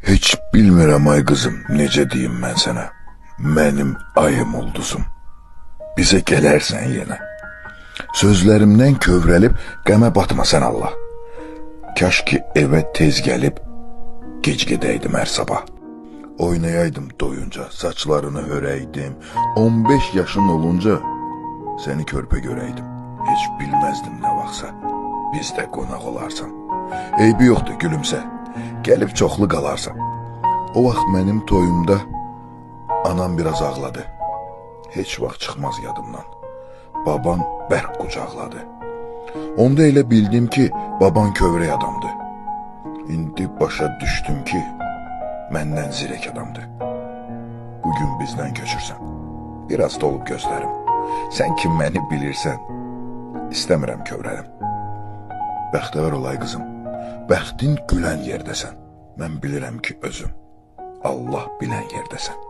Heç bilmirəm ay qızım, necə deyim mən sənə. Mənim ayım ulduzum. Bizə gələrsən yenə. Sözlərimdən kövrəlib qəmə batmasan Allah. Kaş ki evə tez gəlib, gec gedəydim hər sabah. Oynayaydım doyunca, saçlarını hörəydim. 15 yaşın olunca səni körpə görəydim. Heç bilməzdim nə vaxtsa bizdə qonaq olarsan. Eybi yoxdur gülümsə, gəlib çoxlu qalarsan. O vaxt mənim toyumda anam biraz ağladı. Heç vaxt çıxmaz yadımdan. Babam bərk qucaqladı. Onda elə bildim ki, baban kövrək adamdı. İndi başa düşdüm ki, məndən zirək adamdı. Bugün bizdən köçürsən. Biraz dolub gözlərim. Sən ki məni bilirsən, istəmirəm kövrəlim. Bəxtəvər olay qızım. Bəxtin gülən yerdəsən. Mən bilirəm ki özüm Allah bilən yerdəsən.